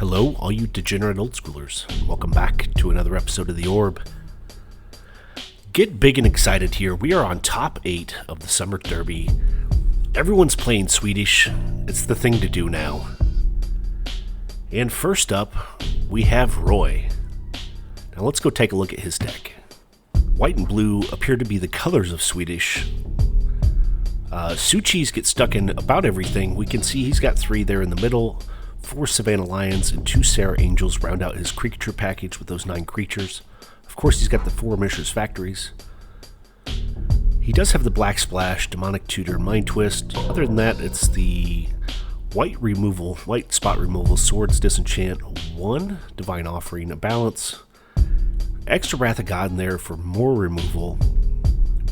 Hello, all you degenerate old schoolers. Welcome back to another episode of The Orb. Get big and excited here. We are on top 8 of the Summer Derby. Everyone's playing Swedish. It's the thing to do now. And first up, we have Roy. Now let's go take a look at his deck. White and blue appear to be the colors of Swedish. SWEs get stuck in about everything. We can see he's got 3 there in the middle. 4 Savannah Lions and 2 Serra Angels round out his creature package with those 9 creatures. Of course, he's got the 4 Mishra's Factories. He does have the Black Splash, Demonic Tutor, Mind Twist. Other than that, it's the white spot removal, Swords, Disenchant, 1 Divine Offering, a Balance, extra Wrath of God in there for more removal.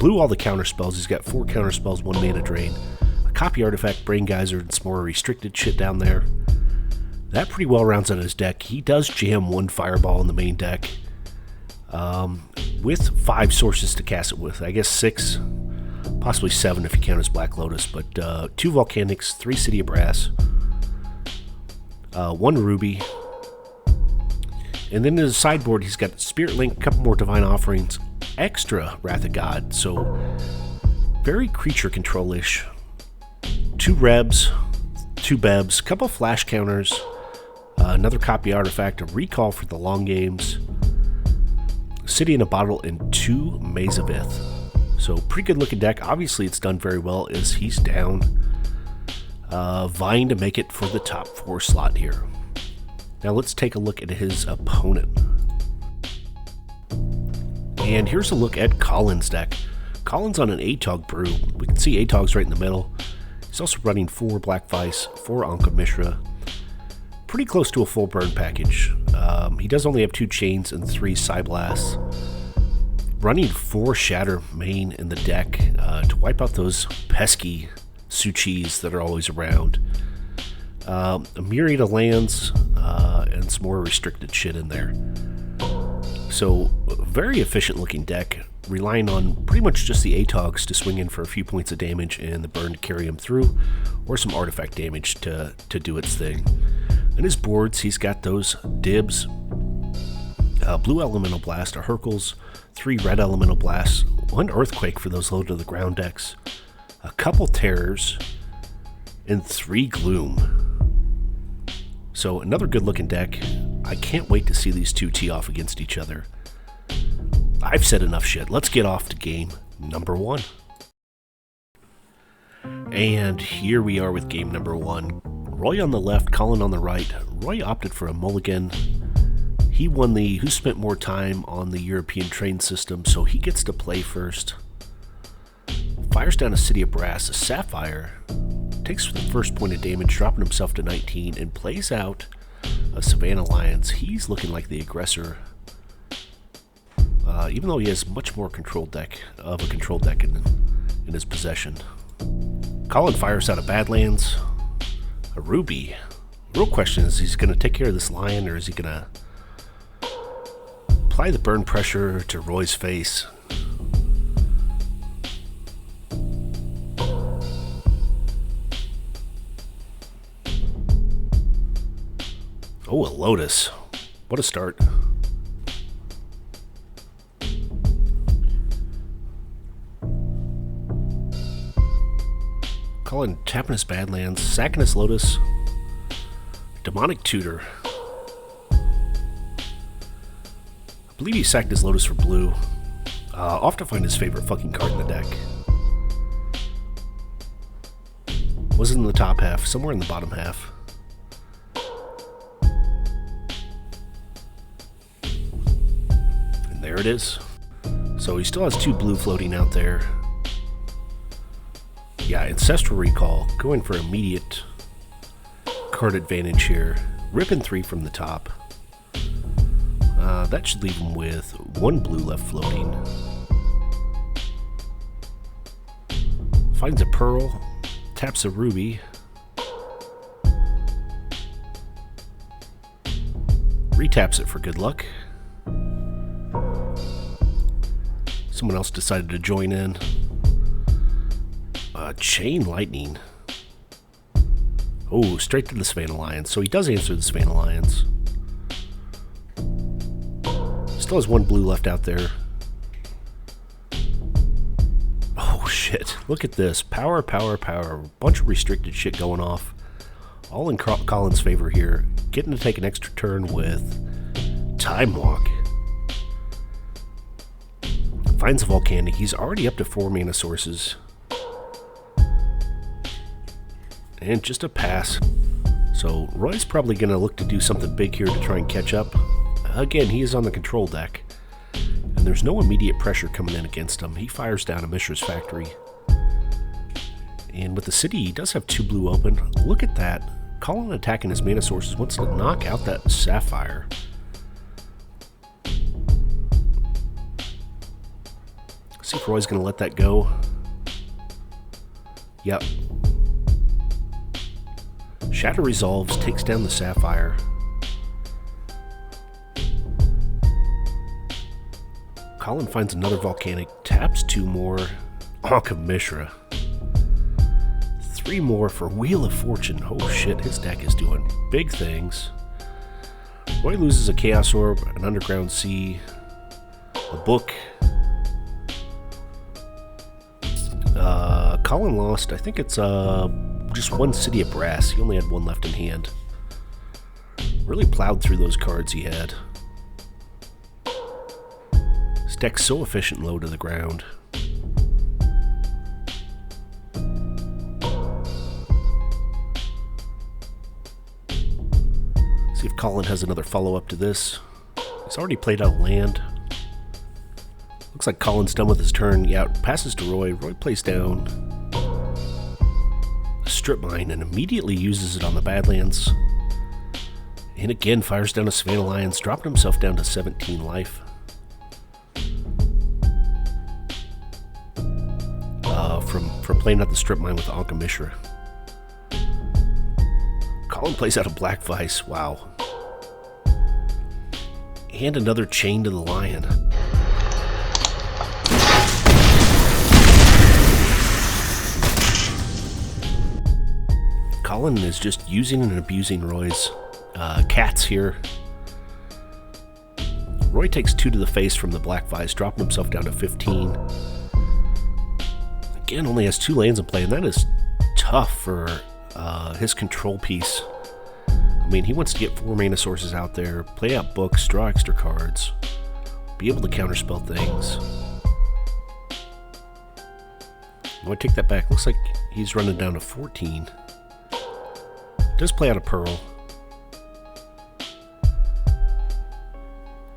Blue, all the counter spells. He's got 4 counter spells, 1 mana drain, a Copy Artifact, Brain Geyser, and some more restricted shit down there. That pretty well rounds out his deck. He does jam 1 Fireball in the main deck with 5 sources to cast it with. I guess 6, possibly 7 if you count his Black Lotus, but 2 Volcanics, 3 City of Brass, 1 Ruby, and then in his sideboard he's got Spirit Link, a couple more Divine Offerings, extra Wrath of God, so very creature control-ish. 2 Rebs, 2 Bebs, a couple Flash Counters, another Copy Artifact, a Recall for the long games, City in a Bottle, and 2 Maze of Ith. So pretty good looking deck. Obviously it's done very well as he's down, vying to make it for the top 4 slot here. Now let's take a look at his opponent. And here's a look at Colin's deck. Colin's on an Atog brew. We can see Atog's right in the middle. He's also running 4 Black Vice, 4 Ankh of Mishra. Pretty close to a full burn package. He does only have 2 Chains and 3 Psyblasts. Running 4 Shatter main in the deck to wipe out those pesky SWEs that are always around. A myriad of lands and some more restricted shit in there. So, very efficient looking deck, relying on pretty much just the Atogs to swing in for a few points of damage and the burn to carry him through, or some artifact damage to do its thing. In his boards, he's got those Dibs, Blue Elemental Blast, a Hercules, 3 Red Elemental Blasts, 1 Earthquake for those low to the ground decks, a couple Terrors, and 3 Gloom. So another good looking deck. I can't wait to see these 2 tee off against each other. I've said enough shit. Let's get off to game number 1. And here we are with game number 1. Roy on the left, Colin on the right. Roy opted for a mulligan. He won the Who Spent More Time on the European Train System, so he gets to play first. Fires down a City of Brass, a Sapphire. Takes the first point of damage, dropping himself to 19, and plays out a Savannah Lions. He's looking like the aggressor, even though he has much more control deck in his possession. Colin fires out a Badlands, a Ruby. The real question is, he's going to take care of this Lion, or is he going to apply the burn pressure to Roy's face? Oh, a Lotus. What a start. Colin tapping his Badlands, sacking his Lotus, Demonic Tutor. I believe he sacked his Lotus for blue. Off to find his favorite fucking card in the deck. Wasn't in the top half, somewhere in the bottom half. And there it is. So he still has 2 blue floating out there. Yeah, Ancestral Recall, going for immediate card advantage here. Ripping 3 from the top. That should leave him with 1 blue left floating. Finds a Pearl, taps a Ruby. Retaps it for good luck. Someone else decided to join in. Chain Lightning. Oh, straight to the Savannah Lions. So he does answer the Savannah Lions. Still has one blue left out there. Oh, shit. Look at this. Power, power, power. Bunch of restricted shit going off. All in Colin's favor here. Getting to take an extra turn with Time Walk. Finds a Volcanic. He's already up to 4 mana sources. And just a pass. So Roy's probably going to look to do something big here to try and catch up. Again, he is on the control deck. And there's no immediate pressure coming in against him. He fires down a Mishra's Factory. And with the city, he does have 2 blue open. Look at that. Colin attacking his mana sources wants to knock out that Sapphire. See if Roy's going to let that go. Yep. Shatter resolves, takes down the Sapphire. Colin finds another Volcanic, taps 2 more. Ankh of Mishra. 3 more for Wheel of Fortune. Oh shit, his deck is doing big things. Roy loses a Chaos Orb, an Underground Sea, a book. Colin lost, I think it's just 1 City of Brass. He only had 1 left in hand. Really plowed through those cards he had. His deck's so efficient low to the ground. See if Colin has another follow-up to this. He's already played out land. Looks like Colin's done with his turn. Yeah, passes to Roy. Roy plays down a Strip Mine and immediately uses it on the Badlands. And again fires down a Savannah Lions, dropping himself down to 17 life. From playing out the Strip Mine with the Ankh of Mishra. Colin plays out a Black Vice. Wow. And another Chain to the Lion. Colin is just using and abusing Roy's cats here. Roy takes 2 to the face from the Black Vice, dropping himself down to 15. Again, only has 2 lands in play, and that is tough for his control piece. I mean, he wants to get 4 mana sources out there, play out books, draw extra cards, be able to counterspell things. I'm going to take that back. Looks like he's running down to 14. Does play out a Pearl.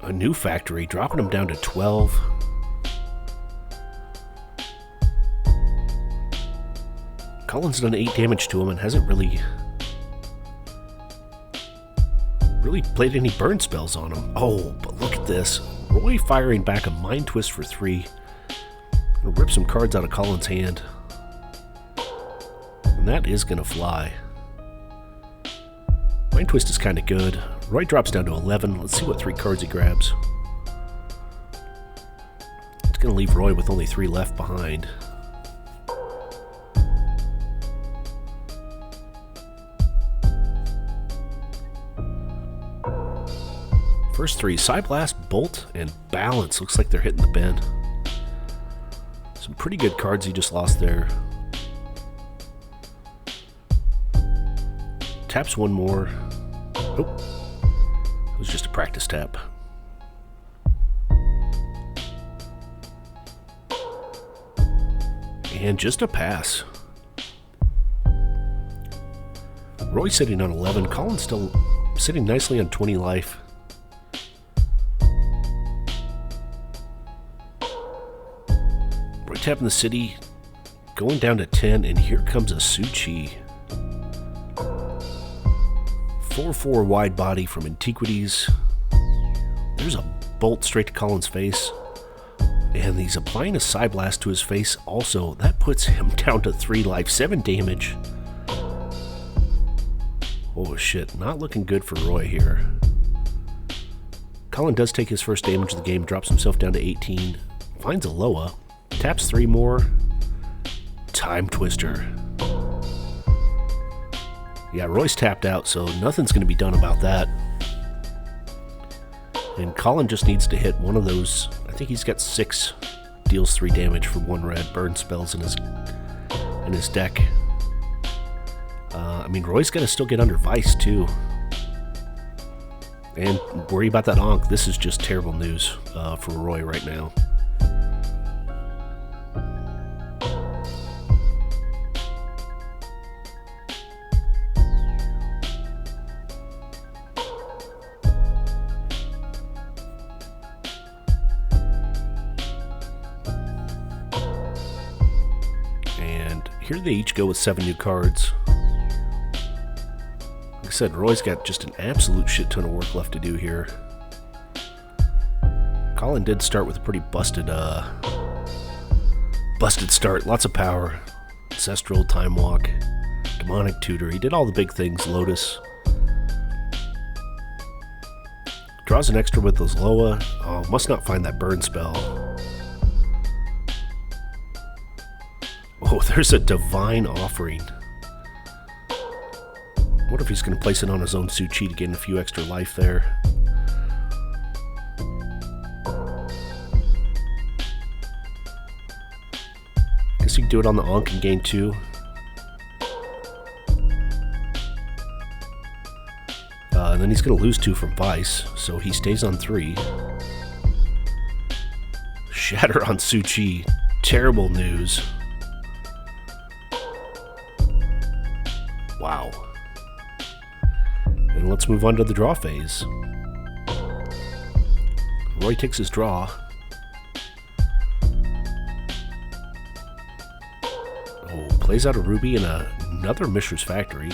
A new Factory, dropping him down to 12. Colin's done 8 damage to him and hasn't really played any burn spells on him. Oh, but look at this. Roy firing back a Mind Twist for 3. Gonna rip some cards out of Colin's hand. And that is gonna fly. Mind Twist is kind of good. Roy drops down to 11. Let's see what 3 cards he grabs. It's gonna leave Roy with only 3 left behind. First 3, Psyblast, Bolt, and Balance. Looks like they're hitting the bend. Some pretty good cards he just lost there. Taps 1 more. Oh, it was just a practice tap. And just a pass. Roy sitting on 11. Colin still sitting nicely on 20 life. Roy tapping the city, going down to 10, and here comes a Suchi. 4/4 wide body from Antiquities. There's a bolt straight to Colin's face. And he's applying a Psyblast to his face also. That puts him down to 3 life, 7 damage. Oh shit, not looking good for Roy here. Colin does take his first damage of the game, drops himself down to 18. Finds a Loa. Taps 3 more. Time Twister. Yeah, Roy's tapped out, so nothing's going to be done about that. And Colin just needs to hit one of those. I think he's got 6 deals 3 damage for 1 red burn spells in his deck. I mean, Roy's got to still get under Vice, too. And worry about that Ankh. This is just terrible news for Roy right now. And here they each go with 7 new cards. Like I said, Roy's got just an absolute shit ton of work left to do here. Colin did start with a pretty busted start. Lots of power. Ancestral, Time Walk, Demonic Tutor. He did all the big things. Lotus. Draws an extra with those Loa. Oh, must not find that burn spell. Oh, there's a Divine Offering. What if he's going to place it on his own SWE to gain a few extra life there? Guess you can do it on the Ankh and gain 2. And then he's going to lose 2 from Vice, so he stays on 3. Shatter on SWE. Terrible news. Wow. And let's move on to the draw phase. Roy takes his draw. Oh, plays out a Ruby and another Mishra's Factory.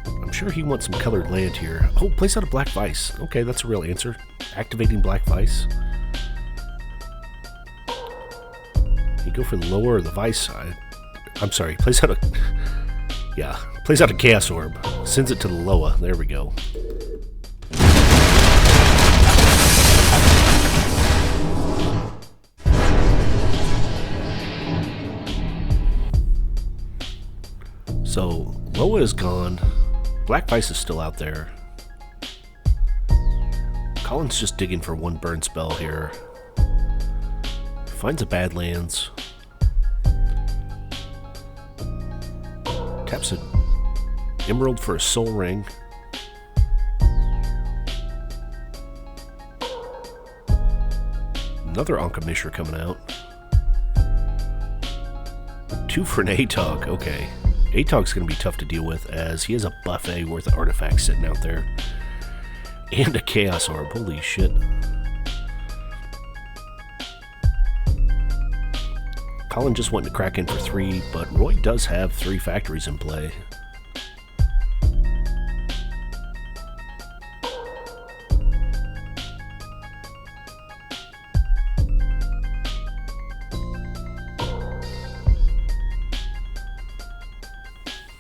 I'm sure he wants some colored land here. Oh, plays out a Black Vice. Okay, that's a real answer. Activating Black Vice. You go for the lower or the Vice. I'm sorry, plays out a... Yeah, plays out a Chaos Orb. Sends it to the Loa. There we go. So, Loa is gone. Black Vice is still out there. Colin's just digging for 1 burn spell here. Finds a Badlands. Taps an Emerald for a Soul Ring. Another Ankh Mishra coming out. 2 for an Atog. Okay. Atog's going to be tough to deal with as he has a buffet worth of artifacts sitting out there. And a Chaos Orb. Holy shit. Colin just wanted to crack in for 3, but Roy does have 3 factories in play.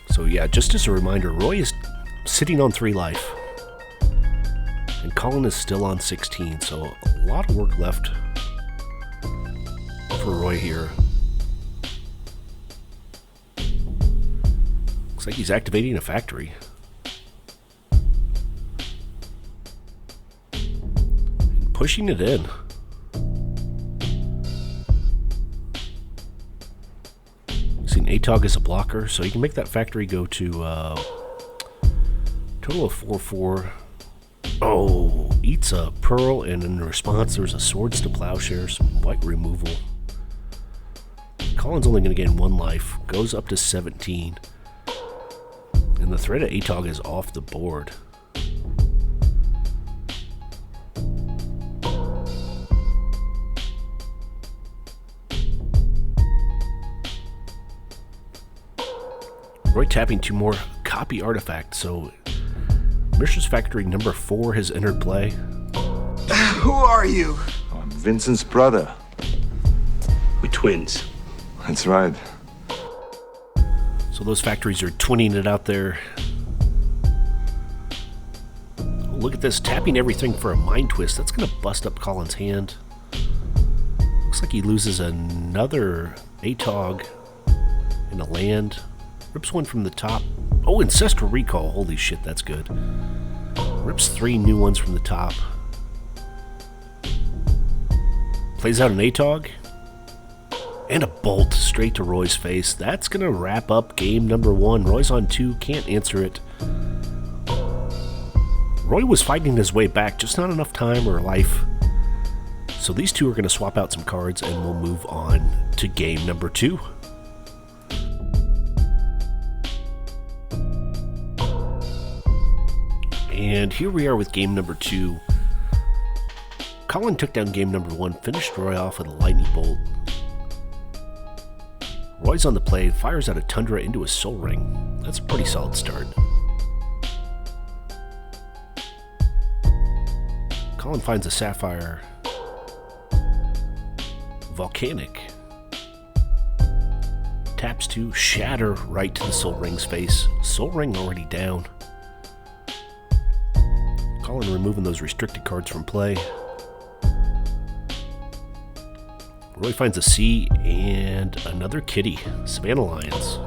So yeah, just as a reminder, Roy is sitting on 3 life. And Colin is still on 16, so a lot of work left for Roy here. Looks like he's activating a factory. And pushing it in. Using Atog as a blocker, so you can make that factory go to total of 4/4. Oh, eats a Pearl, and in response there's a Swords to Plowshare, some white removal. Colin's only going to gain 1 life, goes up to 17. And the threat of Atog is off the board. Roy tapping 2 more copy artifacts, so Mishra's Factory number 4 has entered play. Who are you? I'm Vincent's brother. We're twins. That's right. So those factories are twinning it out there. Oh, look at this, tapping everything for a Mind Twist. That's going to bust up Colin's hand. Looks like he loses another Atog and a land Rips one from the top. Oh, Ancestral Recall. Holy shit, that's good. Rips 3 new ones from the top. Plays out an Atog. And a Bolt straight to Roy's face. That's going to wrap up game number 1. Roy's on 2. Can't answer it. Roy was fighting his way back. Just not enough time or life. So these two are going to swap out some cards and we'll move on to game number 2. And here we are with game number 2. Colin took down game number 1, finished Roy off with a lightning bolt. Roy's on the play, fires out a Tundra into a Soul Ring. That's a pretty solid start. Colin finds a Sapphire. Volcanic. Taps to Shatter right to the Soul Ring's face. Soul Ring already down. Colin removing those restricted cards from play. Roy finds a sea and another kitty. Savannah Lions.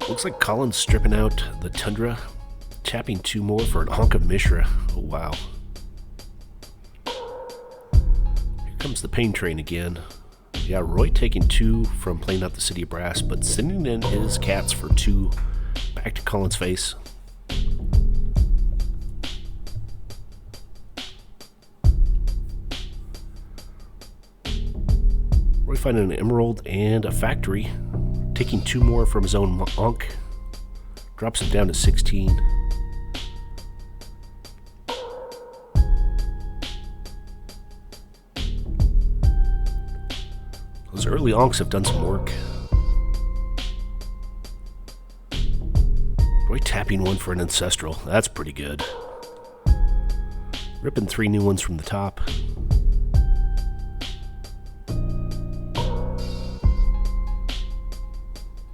Looks like Colin's stripping out the Tundra, tapping 2 more for an Ankh of Mishra. Oh, wow. Here comes the pain train again. Yeah, Roy taking 2 from playing out the City of Brass, but sending in his cats for 2 back to Colin's face. Roy finding an Emerald and a Factory. Taking 2 more from his own Ankh. Drops him down to 16. Those early Ankhs have done some work. Roy tapping 1 for an Ancestral. That's pretty good. Ripping 3 new ones from the top.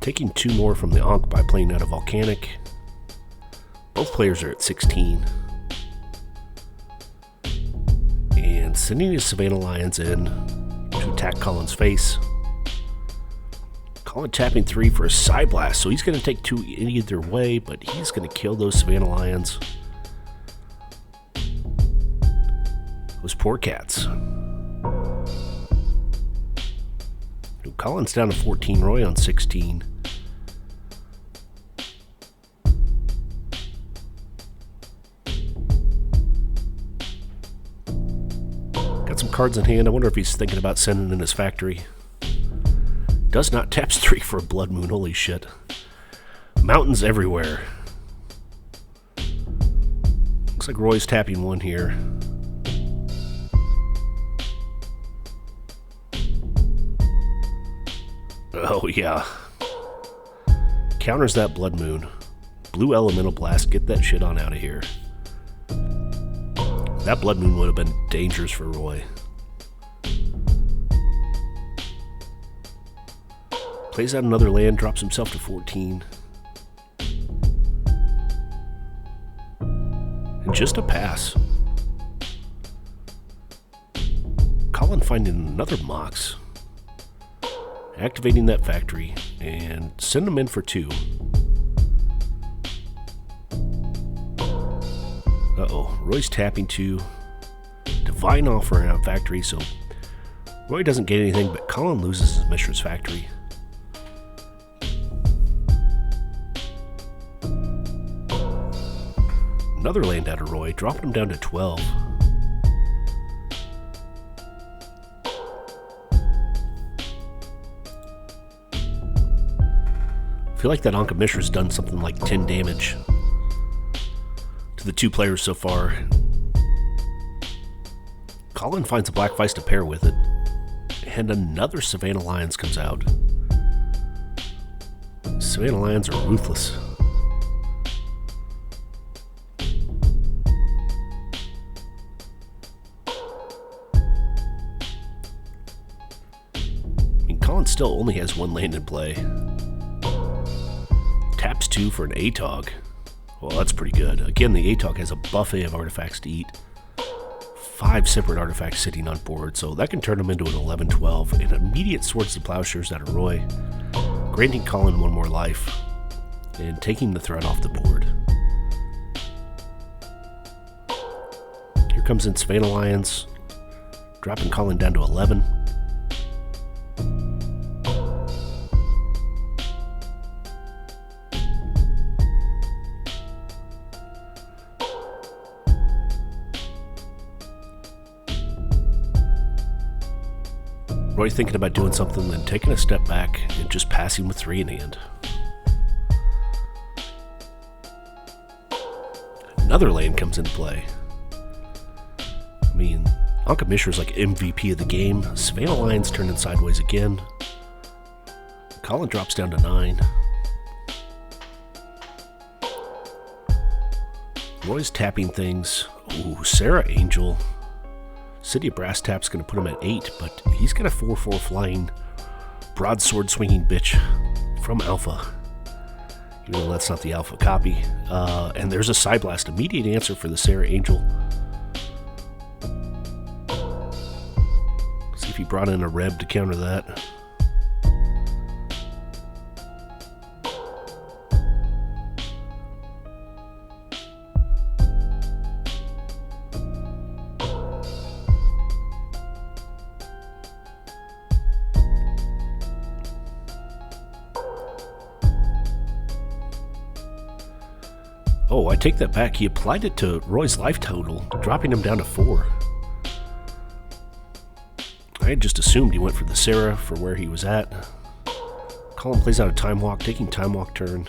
Taking 2 more from the Ankh by playing out a Volcanic. Both players are at 16. And sending his Savannah Lions in to attack Colin's face. Colin tapping 3 for a Psy Blast, so he's going to take 2 either way, but he's going to kill those Savannah Lions. Those poor cats. Colin's down to 14, Roy on 16. Got some cards in hand. I wonder if he's thinking about sending in his Factory. Does not. Taps 3 for a Blood Moon. Holy shit. Mountains everywhere. Looks like Roy's tapping 1 here. Oh, yeah. Counters that Blood Moon. Blue Elemental Blast. Get that shit on out of here. That Blood Moon would have been dangerous for Roy. Plays out another land. Drops himself to 14. And just a pass. Colin finding another Mox. Activating that Factory and send them in for 2. Uh-oh, Roy's tapping 2. Divine Offering out Factory, so Roy doesn't get anything, but Colin loses his Mishra's Factory. Another land out of Roy, dropping him down to 12. I feel like that Ankh of Mishra's done something like 10 damage to the 2 players so far. Colin finds a Black Vice to pair with it, and another Savannah Lions comes out. Savannah Lions are ruthless. still only has one land in play. Taps 2 for an Atog. Well, that's pretty good. Again, the Atog has a buffet of artifacts to eat. 5 separate artifacts sitting on board, so that can turn him into an 11-12. An immediate Swords to Plowshares out of Roy, granting Colin one more life, and taking the threat off the board. Here comes in Savannah Lions, dropping Colin down to 11. Roy thinking about doing something, then taking a step back and just passing with 3 in hand. Another land comes into play. I mean, Anka Mishra's like MVP of the game. Savannah Lions turning sideways again. Colin drops down to 9. Roy's tapping things. Ooh, Serra Angel. City of Brass Tap's going to put him at 8, but he's got a 4/4 flying broadsword swinging bitch from Alpha. Even though that's not the Alpha copy. And there's a Side Blast, immediate answer for the Serra Angel. See if he brought in a Reb to counter that. Oh, I take that back. He applied it to Roy's life total, dropping him down to 4. I had just assumed he went for the Serra for where he was at. Colin plays out a Time Walk, taking Time Walk turn.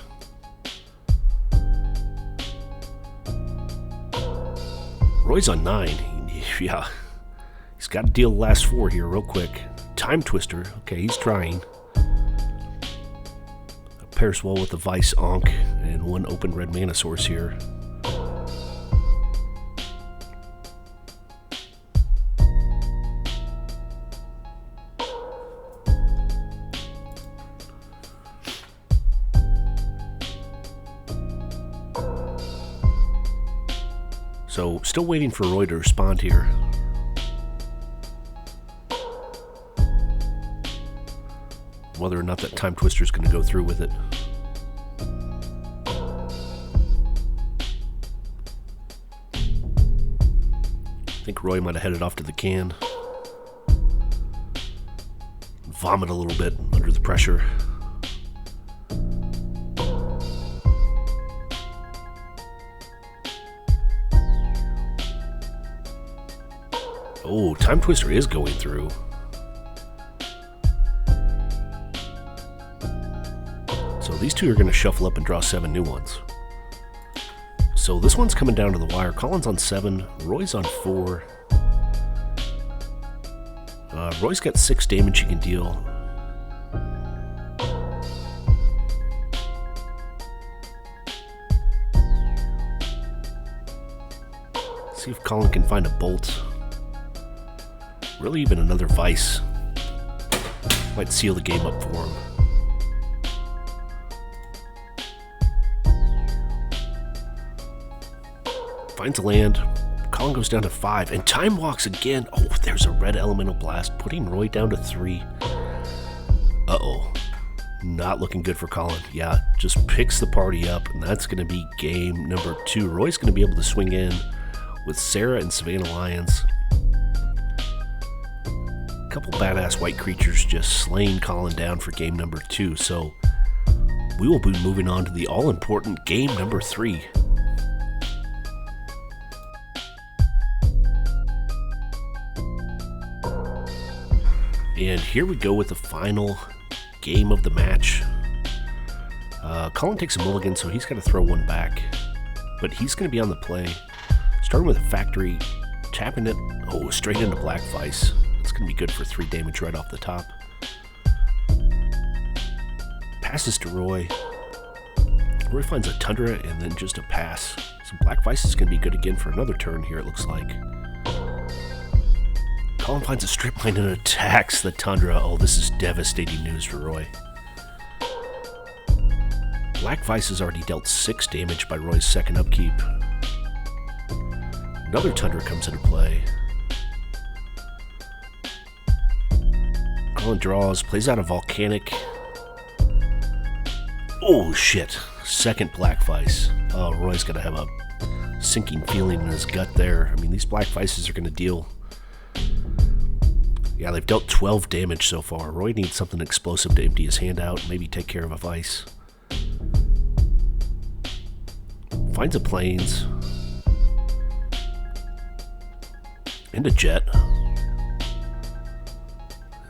Roy's on 9. Yeah, he's got to deal the last 4 here real quick. Time Twister. Okay, he's trying. Pairs well with the Vice Ankh and 1 open red mana source here. So, still waiting for Roy to respond here. Whether or not that Time Twister is going to go through with it. I think Roy might have headed off to the can. Vomit a little bit under the pressure. Oh, Time Twister is going through. So these two are going to shuffle up and draw 7 new ones. So this one's coming down to the wire. Colin's on 7, Roy's on 4. Roy's got 6 damage he can deal. See if Colin can find a bolt. Really even another Vice. Might seal the game up for him. Finds a land. Colin goes down to 5, and Time Walks again. Oh, there's a red Elemental Blast, putting Roy down to 3. Uh-oh. Not looking good for Colin. Yeah, just picks the party up, and that's going to be game number 2. Roy's going to be able to swing in with Serra and Savannah Lions. A couple badass white creatures just slaying Colin down for game number 2. So we will be moving on to the all-important game number 3. And here we go with the final game of the match. Colin takes a mulligan, so he's got to throw 1 back. But he's going to be on the play. Starting with a Factory, tapping it, straight into Black Vice. It's going to be good for 3 damage right off the top. Passes to Roy. Roy finds a Tundra and then just a pass. So Black Vice is going to be good again for another turn here, it looks like. Colin finds a strip mine and attacks the Tundra. Oh, this is devastating news for Roy. Black Vice has already dealt 6 damage by Roy's second upkeep. Another Tundra comes into play. Colin draws, plays out a Volcanic. Oh shit, second Black Vice. Oh, Roy's gonna have a sinking feeling in his gut there. I mean, these Black Vices are gonna deal... Yeah, they've dealt 12 damage so far. Roy needs something explosive to empty his hand out, maybe take care of a Vice. Finds a Plains. And a Jet.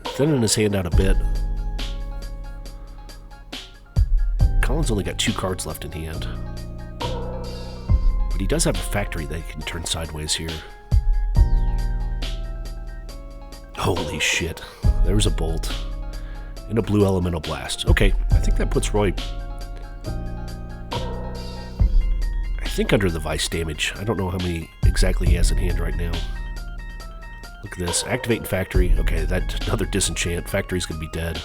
Thinning his hand out a bit. Colin's only got 2 cards left in hand. But he does have a factory that he can turn sideways here. Holy shit. There's a Bolt. And a blue Elemental Blast. Okay, I think that puts Roy... I think under the Vice damage. I don't know how many exactly he has in hand right now. Look at this. Activating Factory. Okay, that's another Disenchant. Factory's going to be dead.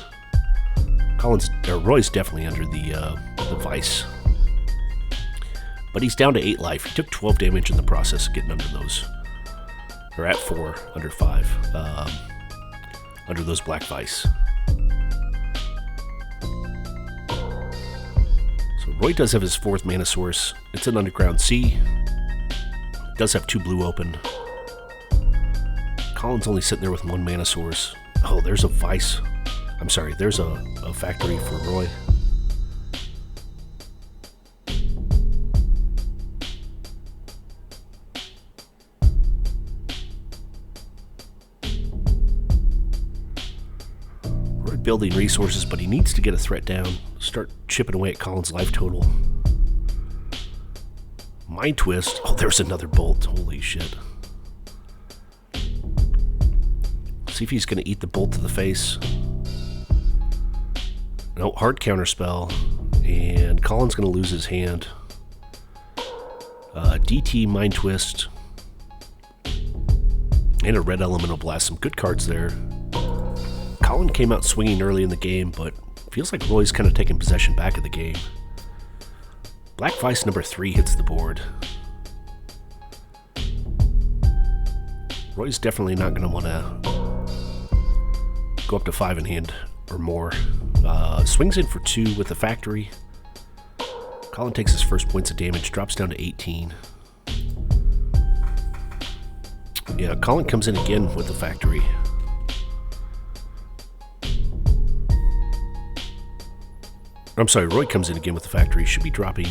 Roy's definitely under the Vice. But he's down to 8 life. He took 12 damage in the process of getting under those. Or at 4, under 5. Under those Black Vice. So Roy does have his 4th mana source. It's an Underground Sea. Does have 2 blue open. Colin's only sitting there with 1 mana source. Oh, there's a Vice. I'm sorry, there's a factory for Roy. Roy building resources, but he needs to get a threat down. Start chipping away at Colin's life total. Mind Twist. Oh, there's another Bolt. Holy shit. See if he's going to eat the Bolt to the face. No, hard counterspell. And Colin's going to lose his hand. DT, Mind Twist. And a red Elemental Blast. Some good cards there. Colin came out swinging early in the game, but feels like Roy's kind of taking possession back of the game. Black Vice number 3 hits the board. Roy's definitely not going to want to go up to 5 in hand or more. Swings in for 2 with the factory. Colin takes his first points of damage, drops down to 18. Yeah, Colin comes in again with the factory. I'm sorry, Roy comes in again with the factory. Should be dropping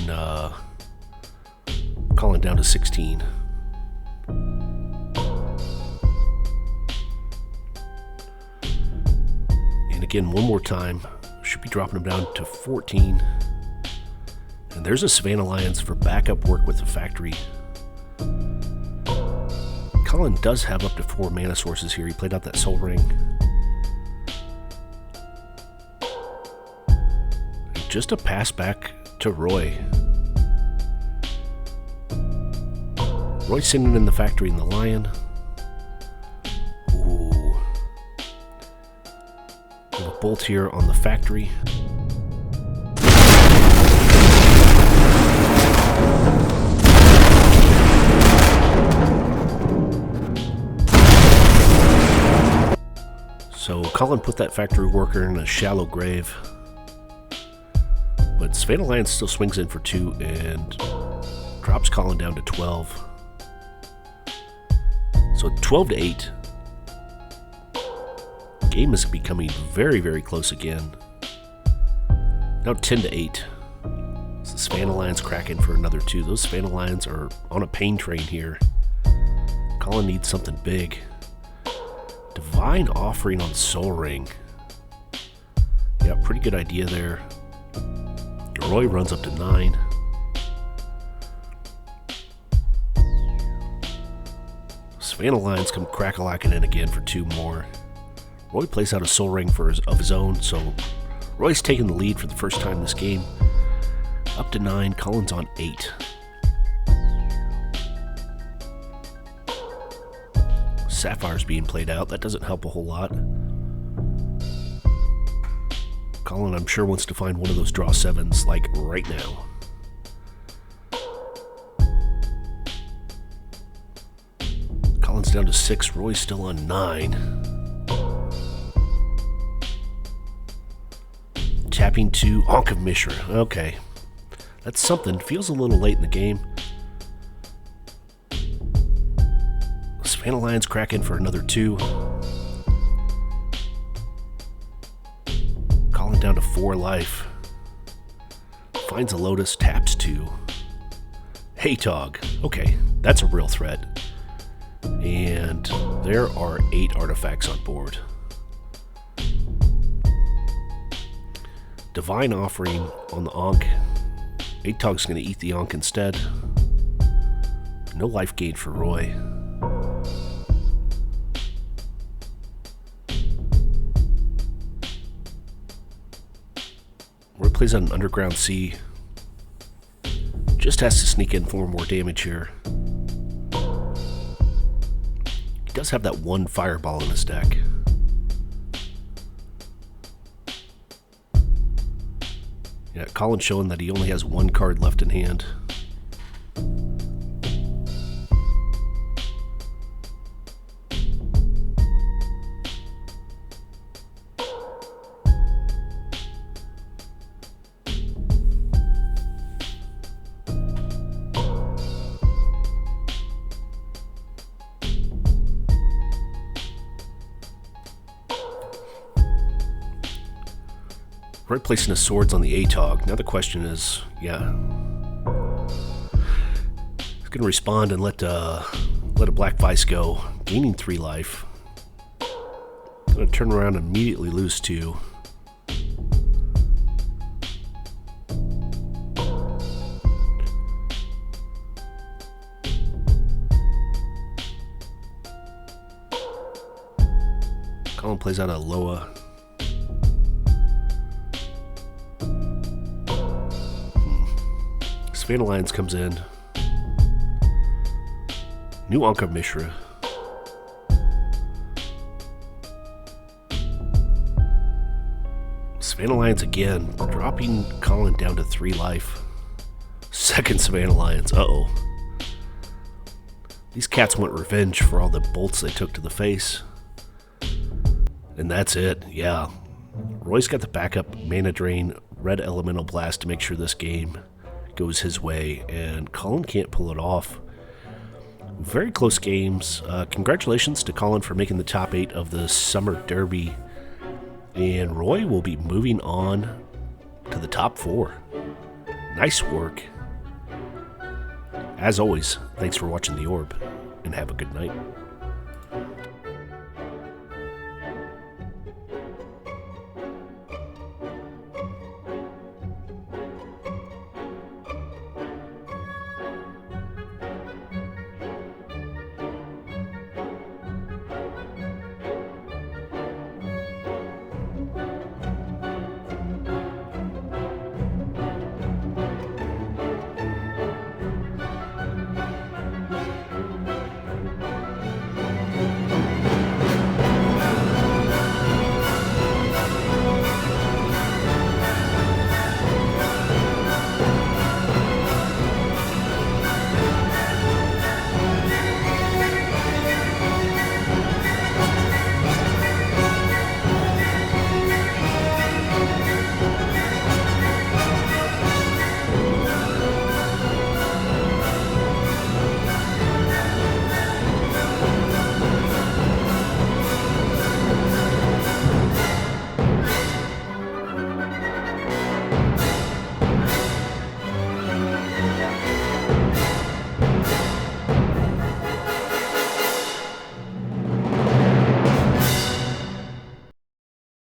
Colin down to 16. And again, one more time. Should be dropping him down to 14. And there's a Savannah Lions for backup work with the factory. Colin does have up to 4 mana sources here. He played out that Soul Ring. Just a pass back to Roy. Roy sending in the factory and the Lion. Ooh. We have a Bolt here on the factory. So Colin put that factory worker in a shallow grave. But Savannah Lions still swings in for 2 and drops Colin down to 12. So 12 to 8. Game is becoming very, very close again. Now 10 to 8. So Savannah Lions crack in for another 2. Those Savannah Lions are on a pain train here. Colin needs something big. Divine Offering on Soul Ring. Yeah, pretty good idea there. Roy runs up to 9. Savannah Lions come crack-a-lacking in again for 2 more. Roy plays out a Soul Ring of his own, so Roy's taking the lead for the first time this game. Up to 9, Colin's on 8. Sapphire's being played out. That doesn't help a whole lot. Colin, I'm sure, wants to find one of those draw 7s, like, right now. Colin's down to 6. Roy's still on 9. Tapping to Ankh of Mishra. Okay. That's something. Feels a little late in the game. Savannah Lions crack in for another 2. Colin down to 4 life. Finds a Lotus, taps 2. Atog. Okay, that's a real threat. And there are 8 artifacts on board. Divine Offering on the Ankh. Atog's going to eat the Ankh instead. No life gain for Roy. Roy plays on an Underground Sea. Just has to sneak in for more damage here. He does have that 1 Fireball in his deck. Yeah, Colin showing that he only has 1 card left in hand. Roy placing his swords on the Atog. Now the question is, yeah, he's going to respond and let a Black Vice go, gaining 3 life. Going to turn around and immediately lose 2. Colin plays out a Loa. Savannah Lions comes in. New Ankh of Mishra. Savannah Lions again, dropping Colin down to 3 life. Second Savannah Lions. Uh-oh. These cats want revenge for all the bolts they took to the face. And that's it, yeah. Roy's got the backup Mana Drain, Red Elemental Blast to make sure this game goes his way, and Colin can't pull it off. Very close games. Congratulations to Colin for making the top 8 of the Summer Derby, and Roy will be moving on to the top 4. Nice work. As always, thanks for watching The Orb, and have a good night.